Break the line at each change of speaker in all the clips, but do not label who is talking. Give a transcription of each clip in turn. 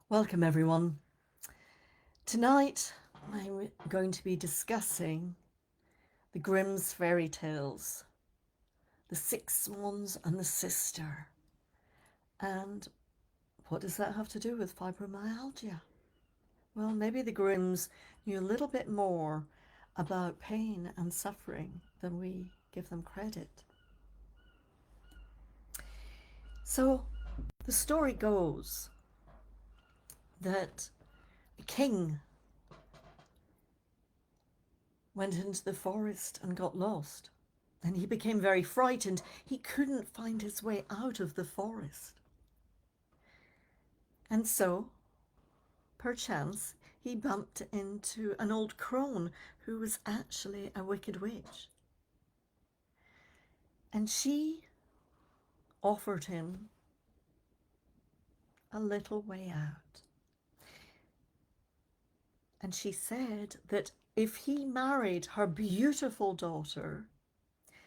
Welcome everyone. Tonight I'm going to be discussing the Grimm's fairy tales, the Six Swans and the Sister. And what does that have to do with fibromyalgia? Well, maybe the Grimms knew a little bit more about pain and suffering than we give them credit. So the story goes that a king went into the forest and got lost. And he became very frightened. He couldn't find his way out of the forest. And so, perchance, he bumped into an old crone who was actually a wicked witch. And she offered him a little way out. And she said that if he married her beautiful daughter,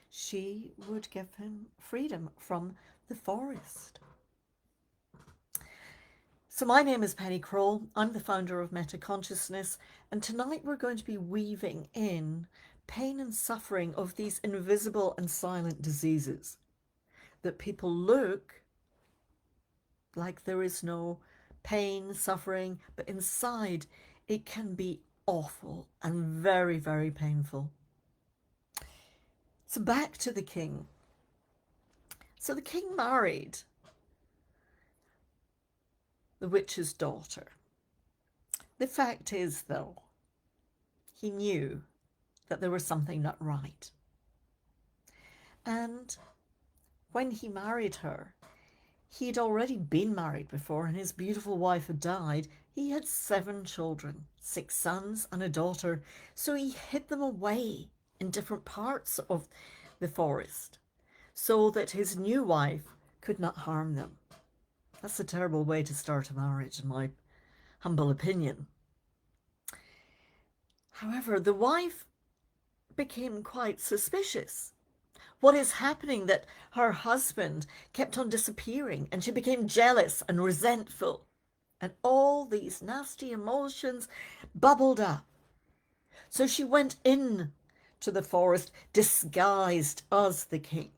she would give him freedom from the forest. So my name is Penny Kroll. I'm the founder of Meta Consciousness, and tonight we're going to be weaving in pain and suffering of these invisible and silent diseases that people look like there is no pain, suffering, but inside it can be awful and very, very painful. So back to the king. So the king married the witch's daughter. The fact is, though, he knew that there was something not right. And when he married her, he'd already been married before and his beautiful wife had died. He had 7 children, 6 sons and a daughter. So he hid them away in different parts of the forest so that his new wife could not harm them. That's a terrible way to start a marriage, in my humble opinion. However, the wife became quite suspicious. What is happening that her husband kept on disappearing, and she became jealous and resentful, and all these nasty emotions bubbled up. So she went in to the forest disguised as the king,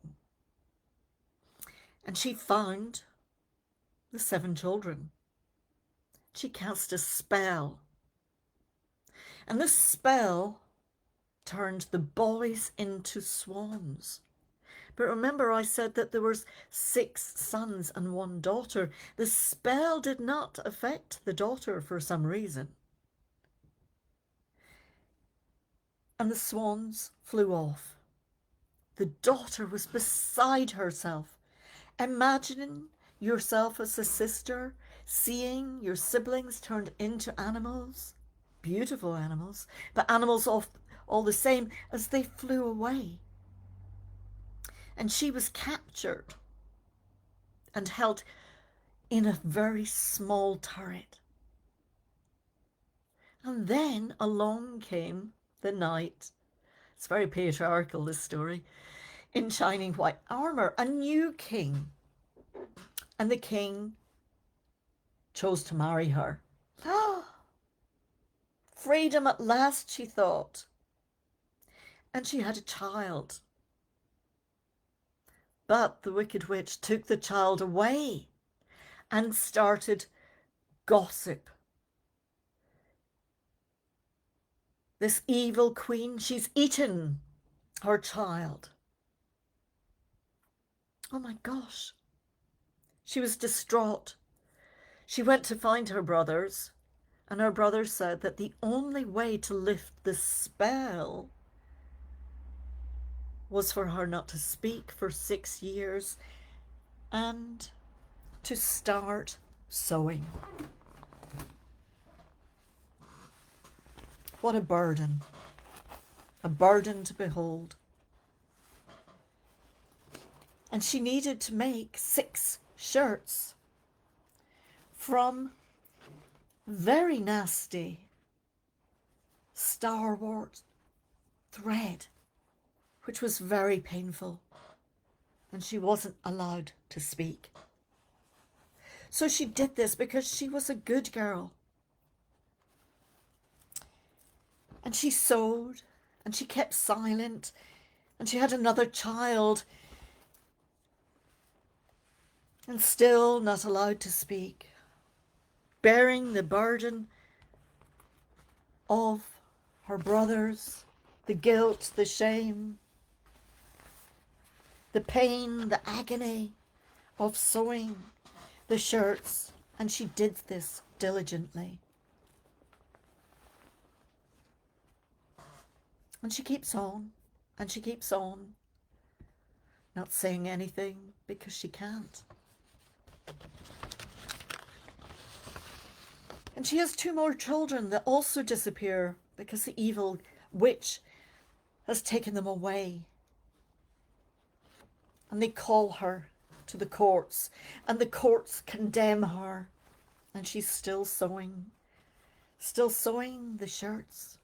and she found the 7 children. She cast a spell, and the spell turned the boys into swans. But remember, I said that there was 6 sons and 1 daughter. The spell did not affect the daughter for some reason. And the swans flew off. The daughter was beside herself. Imagining yourself as a sister, seeing your siblings turned into animals, beautiful animals, but animals all the same as they flew away. And she was captured and held in a very small turret. And then along came the knight. It's very patriarchal, this story. In shining white armor, a new king. And the king chose to marry her. Freedom at last, she thought. And she had a child. But the wicked witch took the child away and started gossip. This evil queen, she's eaten her child. Oh my gosh. She was distraught. She went to find her brothers, and her brothers said that the only way to lift the spell was for her not to speak for 6 years and to start sewing. What a burden to behold. And she needed to make 6 shirts from very nasty starwort thread, which was very painful, and she wasn't allowed to speak. So she did this because she was a good girl. And she sewed, and she kept silent, and she had another child, and still not allowed to speak, bearing the burden of her brothers, the guilt, the shame, the pain, the agony of sewing the shirts. And she did this diligently. And she keeps on, and she keeps on, not saying anything because she can't. And she has 2 more children that also disappear because the evil witch has taken them away. And they call her to the courts, and the courts condemn her, and she's still sewing the shirts.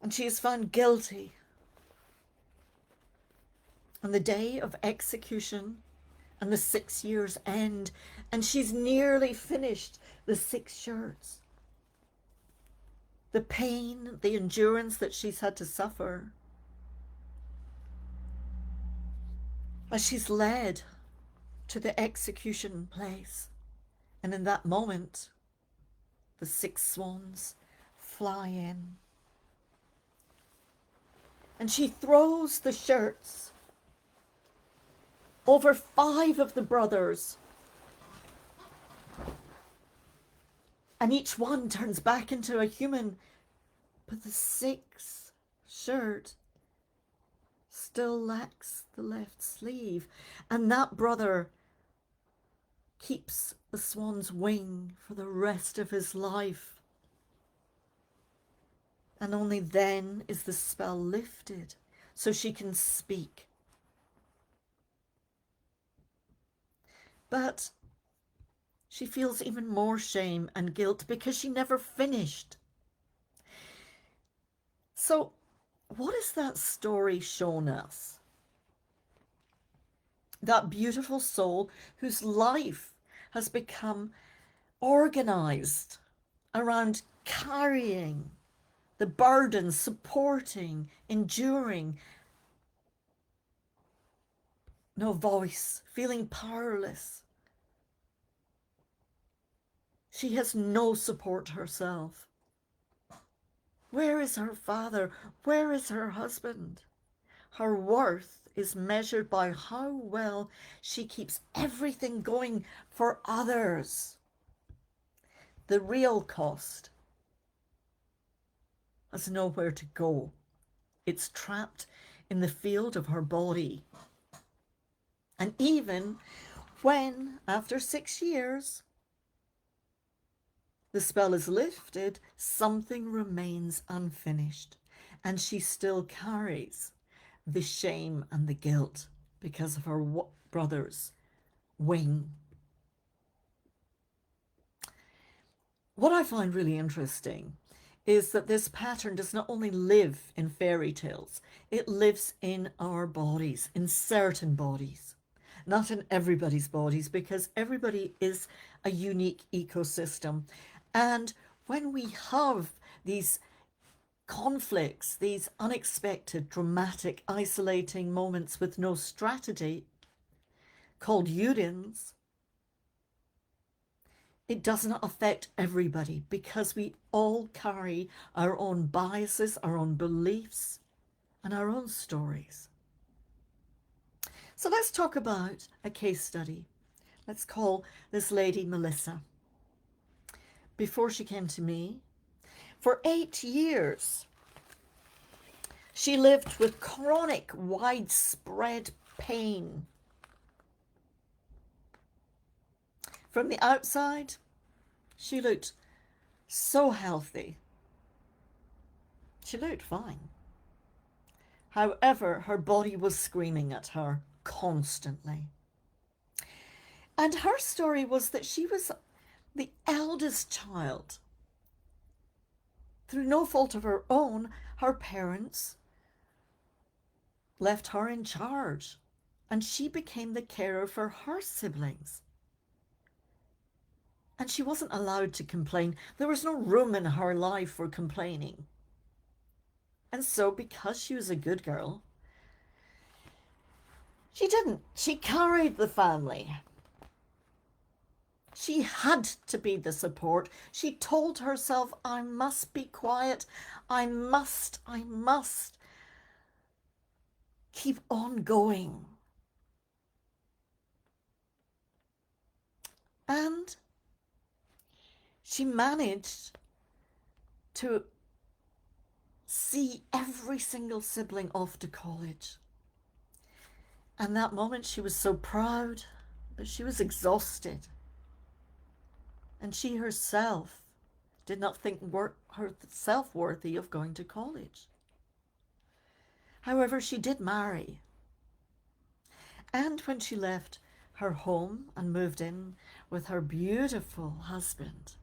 And she is found guilty. On the day of execution and the 6 years end, and she's nearly finished the 6 shirts. The pain, the endurance that she's had to suffer, as she's led to the execution place. And in that moment, the 6 swans fly in. And she throws the shirts over 5 of the brothers. And each one turns back into a human. But the 6th shirt still lacks the left sleeve. And that brother keeps the swan's wing for the rest of his life. And only then is the spell lifted so she can speak. But she feels even more shame and guilt because she never finished. So what has that story shown us? That beautiful soul whose life has become organized around carrying the burden, supporting, enduring, no voice, feeling powerless. She has no support herself. Where is her father? Where is her husband? Her worth is measured by how well she keeps everything going for others. The real cost has nowhere to go. It's trapped in the field of her body. And even when, after 6 years, the spell is lifted, something remains unfinished, and she still carries the shame and the guilt because of her brother's wing. What I find really interesting is that this pattern does not only live in fairy tales, it lives in our bodies, in certain bodies, not in everybody's bodies, because everybody is a unique ecosystem. And when we have these conflicts, these unexpected, dramatic, isolating moments with no strategy, called unions, it does not affect everybody because we all carry our own biases, our own beliefs, and our own stories. So let's talk about a case study. Let's call this lady Melissa. Before she came to me, for 8 years, she lived with chronic, widespread pain. From the outside, she looked so healthy. She looked fine. However, her body was screaming at her constantly. And her story was that she was the eldest child. Through no fault of her own, her parents left her in charge and she became the carer for her siblings. And she wasn't allowed to complain. There was no room in her life for complaining. And so, because she was a good girl, she didn't. She carried the family. She had to be the support. She told herself, I must be quiet. I must keep on going. And she managed to see every single sibling off to college. And that moment she was so proud, but she was exhausted. And she herself did not think herself worthy of going to college. However, she did marry. And when she left her home and moved in with her beautiful husband,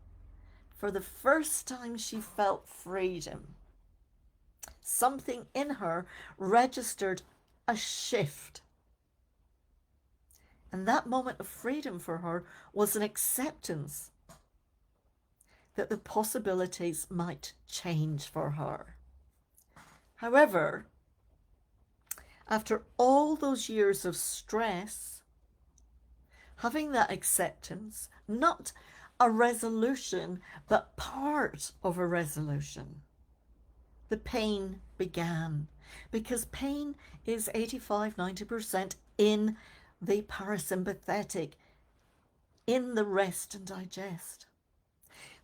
for the first time she felt freedom. Something in her registered a shift. And that moment of freedom for her was an acceptance that the possibilities might change for her. However, after all those years of stress, having that acceptance, not a resolution, but part of a resolution, the pain began, because pain is 85-90% in the parasympathetic, in the rest and digest.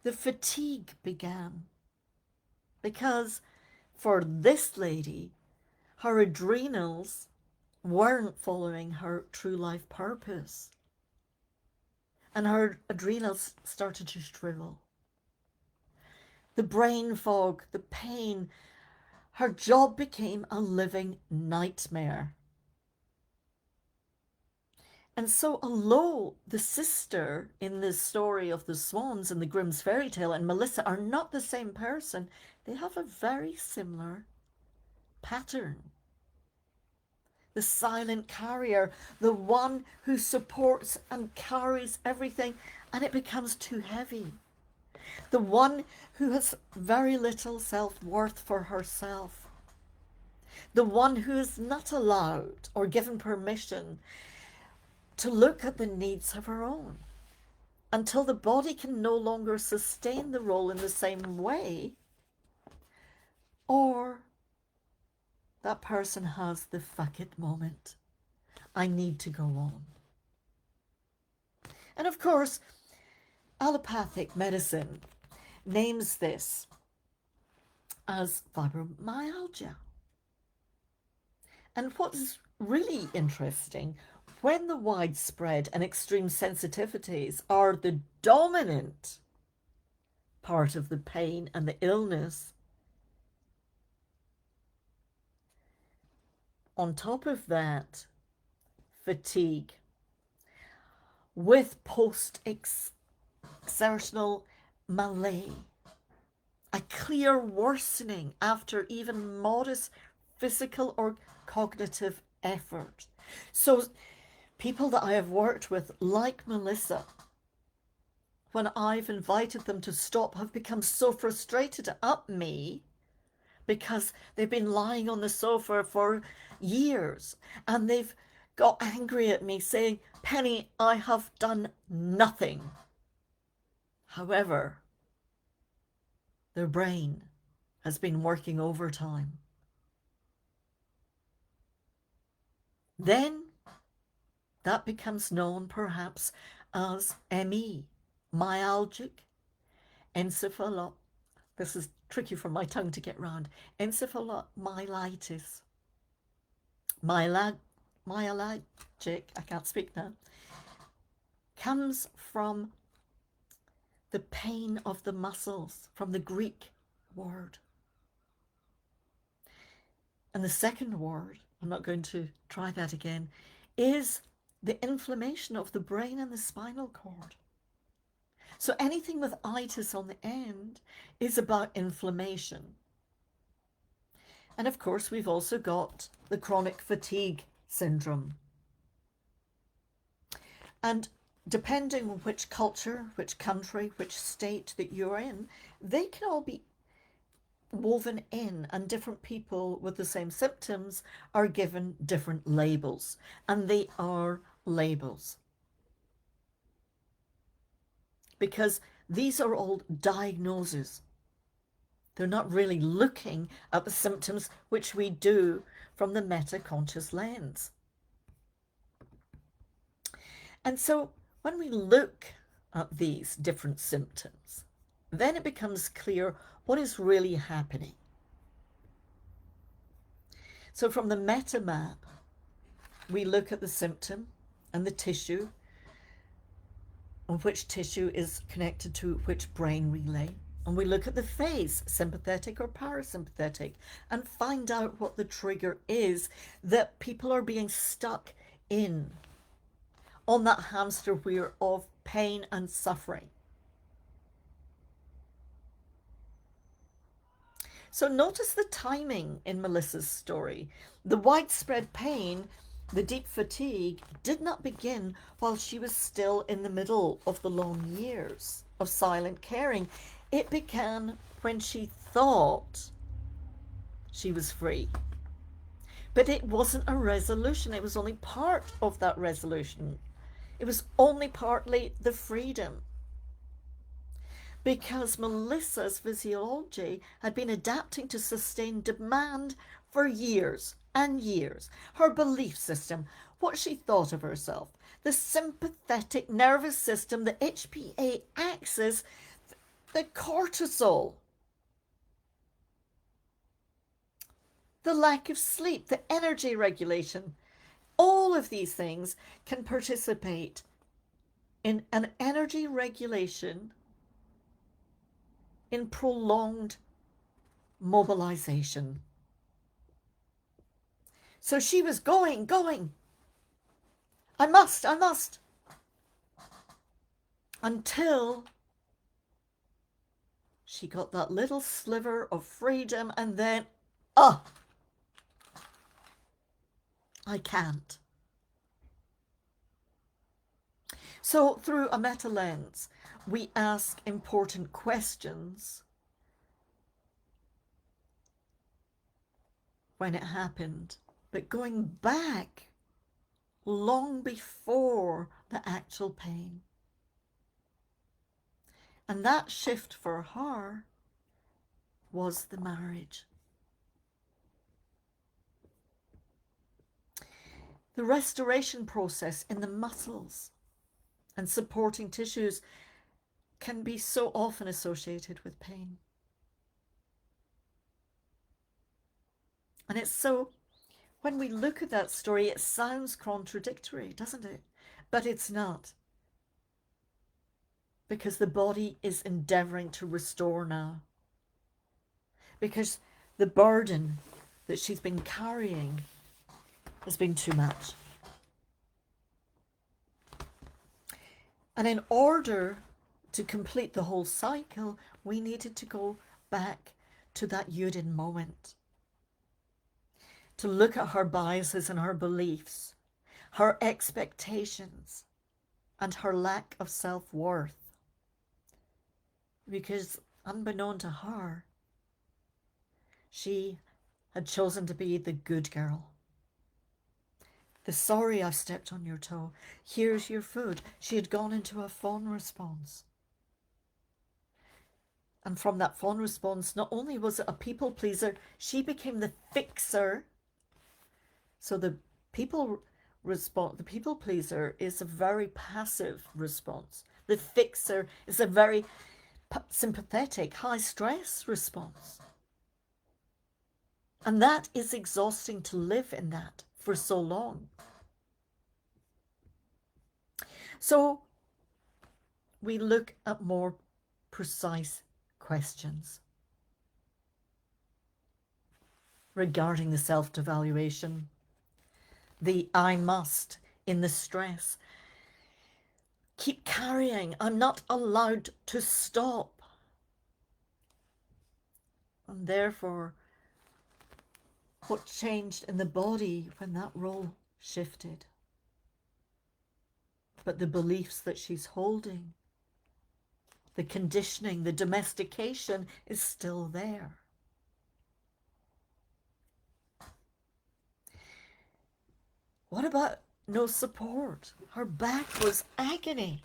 The fatigue began because for this lady, her adrenals weren't following her true life purpose, and her adrenals started to shrivel. The brain fog, the pain, her job became a living nightmare. And so, although the sister in this story of the Swans and the Grimm's fairy tale and Melissa are not the same person, they have a very similar pattern. The silent carrier, the one who supports and carries everything, and it becomes too heavy. The one who has very little self-worth for herself. The one who is not allowed or given permission to look at the needs of her own until the body can no longer sustain the role in the same way, or that person has the fuck it moment. I need to go on. And of course, allopathic medicine names this as fibromyalgia. And what's really interesting, when the widespread and extreme sensitivities are the dominant part of the pain and the illness, on top of that, fatigue with post-exertional malaise, a clear worsening after even modest physical or cognitive effort. So people that I have worked with, like Melissa, when I've invited them to stop, have become so frustrated at me because they've been lying on the sofa for years and they've got angry at me saying, Penny, I have done nothing. However, their brain has been working overtime. Then that becomes known perhaps as ME, myalgic encephalopathy. This is tricky for my tongue to get round. Encephalomyelitis. Myalgic, I can't speak now, comes from the pain of the muscles, from the Greek word. And the second word, I'm not going to try that again, is the inflammation of the brain and the spinal cord. So anything with itis on the end is about inflammation. And of course, we've also got the chronic fatigue syndrome. And depending on which culture, which country, which state that you're in, they can all be woven in, and different people with the same symptoms are given different labels, and they are labels because these are all diagnoses. They're not really looking at the symptoms, which we do from the meta-conscious lens. And so when we look at these different symptoms, then it becomes clear what is really happening. So from the meta map, we look at the symptom and the tissue, and which tissue is connected to which brain relay. And we look at the phase, sympathetic or parasympathetic, and find out what the trigger is that people are being stuck in on that hamster wheel of pain and suffering. So notice the timing in Melissa's story. The widespread pain, the deep fatigue, did not begin while she was still in the middle of the long years of silent caring. It began when she thought she was free. But it wasn't a resolution. It was only part of that resolution. It was only partly the freedom. Because Melissa's physiology had been adapting to sustained demand for years and years. Her belief system, what she thought of herself, the sympathetic nervous system, the HPA axis, the cortisol, the lack of sleep, the energy regulation, all of these things can participate in an energy regulation in prolonged mobilization. So she was going. I must. Until she got that little sliver of freedom, and then, I can't. So through a meta lens, we ask important questions when it happened, but going back long before the actual pain. And that shift for her was the marriage. The restoration process in the muscles and supporting tissues can be so often associated with pain. And it's so, when we look at that story, it sounds contradictory, doesn't it? But it's not. Because the body is endeavoring to restore now. Because the burden that she's been carrying has been too much. And in order to complete the whole cycle, we needed to go back to that Yudin moment, to look at her biases and her beliefs, her expectations, and her lack of self-worth. Because unbeknown to her, she had chosen to be the good girl. The sorry I've stepped on your toe, here's your food. She had gone into a fawn response. And from that fawn response, not only was it a people pleaser, she became the fixer. So the people pleaser is a very passive response. The fixer is a very sympathetic, high stress response. And that is exhausting to live in that for so long. So we look at more precise questions regarding the self-devaluation, the I must in the stress. Keep carrying. I'm not allowed to stop. And therefore, what changed in the body when that role shifted? but the beliefs that she's holding, the conditioning, the domestication is still there. What about no support? Her back was agony.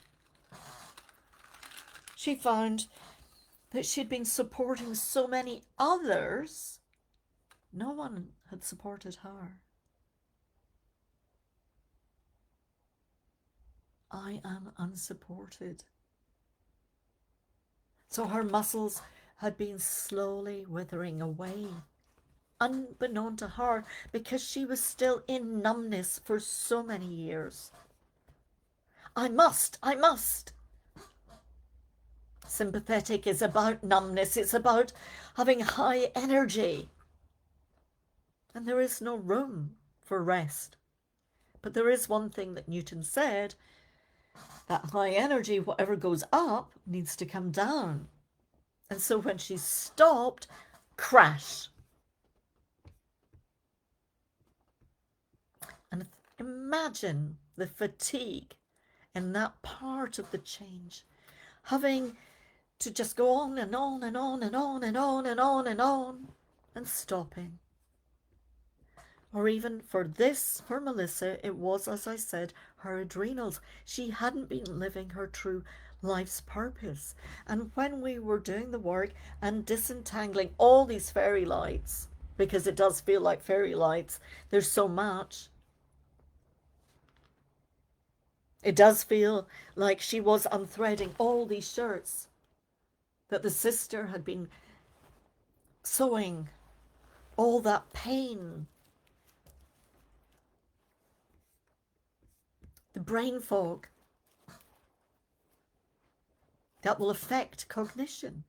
She found that she'd been supporting so many others. No one had supported her. I am unsupported. So her muscles had been slowly withering away, unbeknown to her, because she was still in numbness for so many years. I must. Sympathetic is about numbness. It's about having high energy. And there is no room for rest. But there is one thing that Newton said, that high energy, whatever goes up, needs to come down. And so when she stopped, crash. And imagine the fatigue in that part of the change, having to just go on and on and on and on and on and on and on and stopping. Or even for Melissa, it was, as I said, her adrenals. She hadn't been living her true life's purpose. And when we were doing the work and disentangling all these fairy lights, because it does feel like fairy lights, there's so much. It does feel like she was unthreading all these shirts that the sister had been sewing, all that pain, the brain fog that will affect cognition.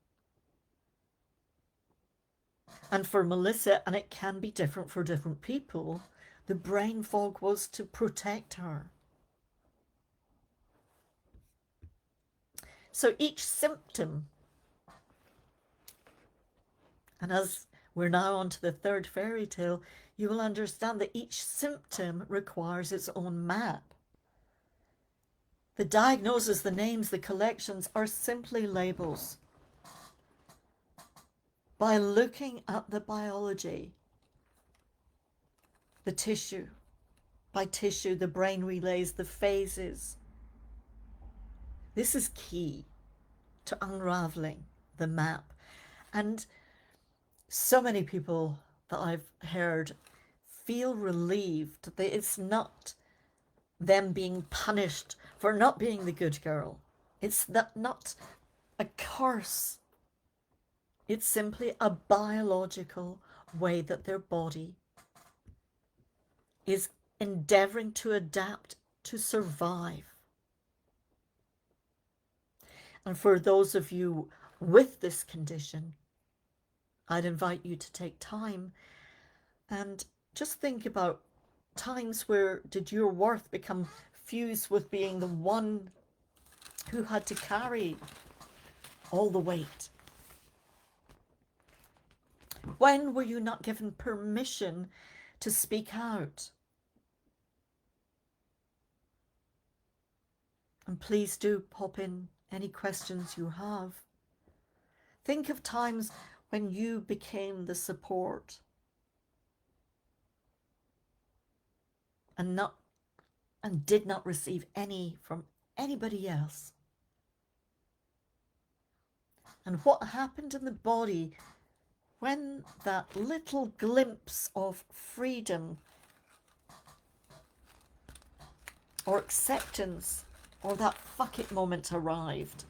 And for Melissa, and it can be different for different people, the brain fog was to protect her. So each symptom, and as we're now on to the third fairy tale, you will understand that each symptom requires its own map. The diagnoses, the names, the collections are simply labels. By looking at the biology, the tissue, by tissue, the brain relays, the phases. This is key to unraveling the map. And so many people that I've heard feel relieved that it's not them being punished for not being the good girl. It's not a curse. It's simply a biological way that their body is endeavoring to adapt to survive. And for those of you with this condition, I'd invite you to take time and just think about times where did your worth become fused with being the one who had to carry all the weight? When were you not given permission to speak out? And please do pop in any questions you have. Think of times when you became the support and did not receive any from anybody else. And what happened in the body when that little glimpse of freedom or acceptance or that fuck it moment arrived.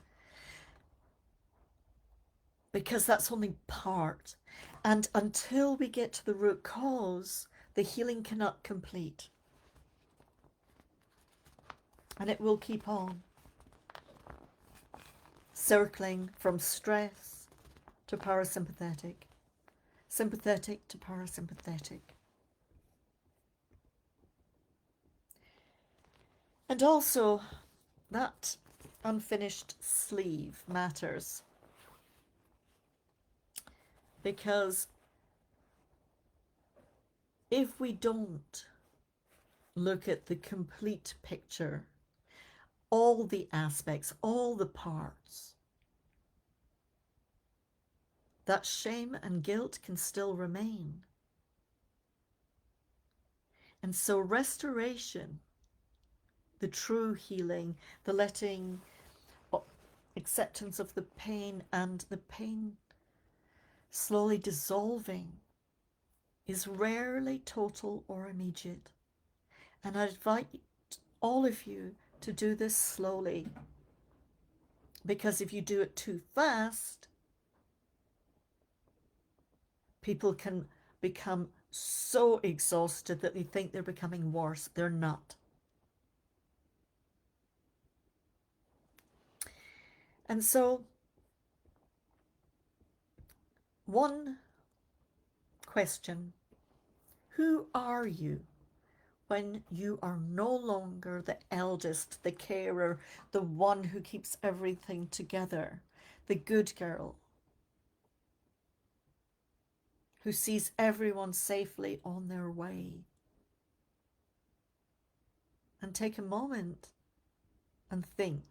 Because that's only part. And until we get to the root cause, the healing cannot complete. And it will keep on circling from stress to parasympathetic, sympathetic to parasympathetic. And also, that unfinished sleeve matters, because if we don't look at the complete picture all the aspects, all the parts, that shame and guilt can still remain. And so restoration, the true healing, the letting, acceptance of the pain and the pain slowly dissolving is rarely total or immediate. And I invite all of you to do this slowly, because if you do it too fast, people can become so exhausted that they think they're becoming worse. They're not. And so, one question: who are you when you are no longer the eldest, the carer, the one who keeps everything together, the good girl, who sees everyone safely on their way? And take a moment and think,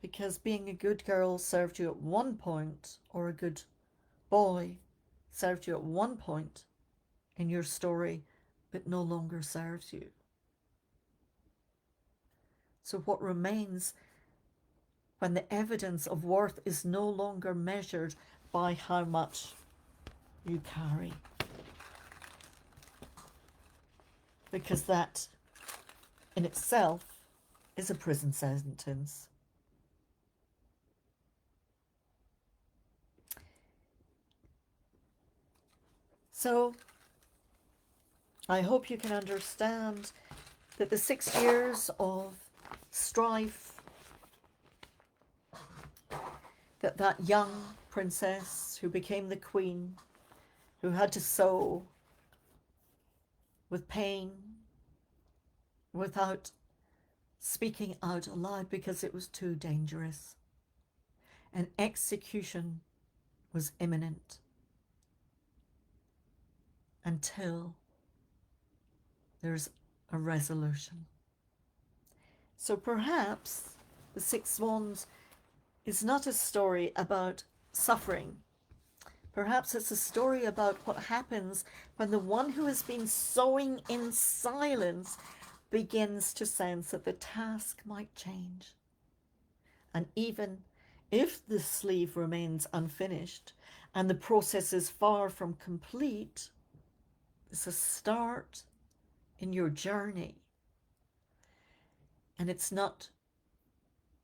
because being a good girl served you at one point, or a good boy served you at one point in your story, but no longer serves you. So what remains when the evidence of worth is no longer measured by how much you carry? Because that in itself is a prison sentence. So I hope you can understand that the 6 years of strife that that young princess who became the queen, who had to sew with pain, without speaking out aloud because it was too dangerous, and execution was imminent until there's a resolution. So perhaps the Six Swans is not a story about suffering. Perhaps it's a story about what happens when the one who has been sewing in silence begins to sense that the task might change. And even if the sleeve remains unfinished and the process is far from complete, it's a start in your journey. And it's not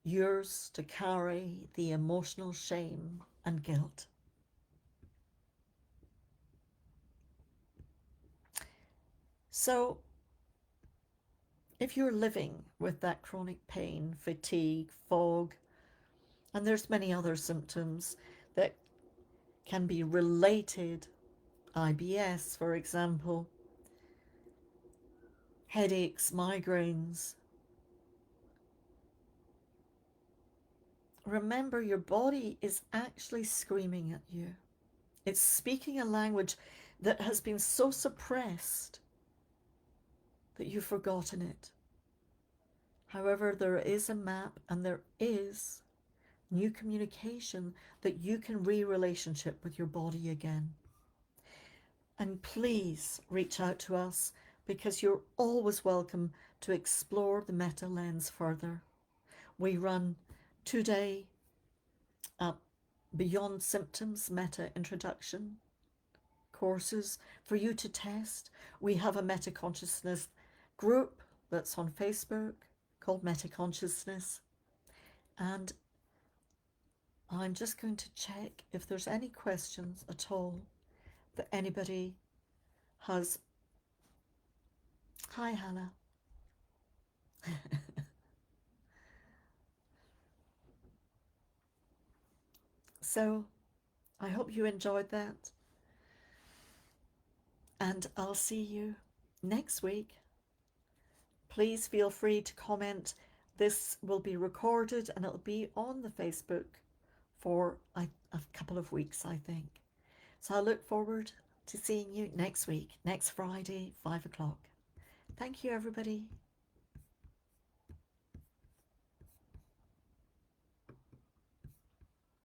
yours to carry the emotional shame and guilt. So if you're living with that chronic pain, fatigue, fog, and there's many other symptoms that can be related, IBS, for example, headaches, migraines, remember your body is actually screaming at you. It's speaking a language that has been so suppressed that you've forgotten it. However, there is a map and there is new communication that you can re-relationship with your body again. And please reach out to us, because you're always welcome to explore the meta lens further. We run 2-day Beyond Symptoms meta introduction courses for you to test. We have a meta consciousness group that's on Facebook called Meta Consciousness, and I'm just going to check if there's any questions at all that anybody has. Hi, Hannah. So I hope you enjoyed that, and I'll see you next week. Please feel free to comment. This will be recorded and it'll be on the Facebook for a couple of weeks, I think. So I look forward to seeing you next week, next Friday, 5 o'clock. Thank you, everybody.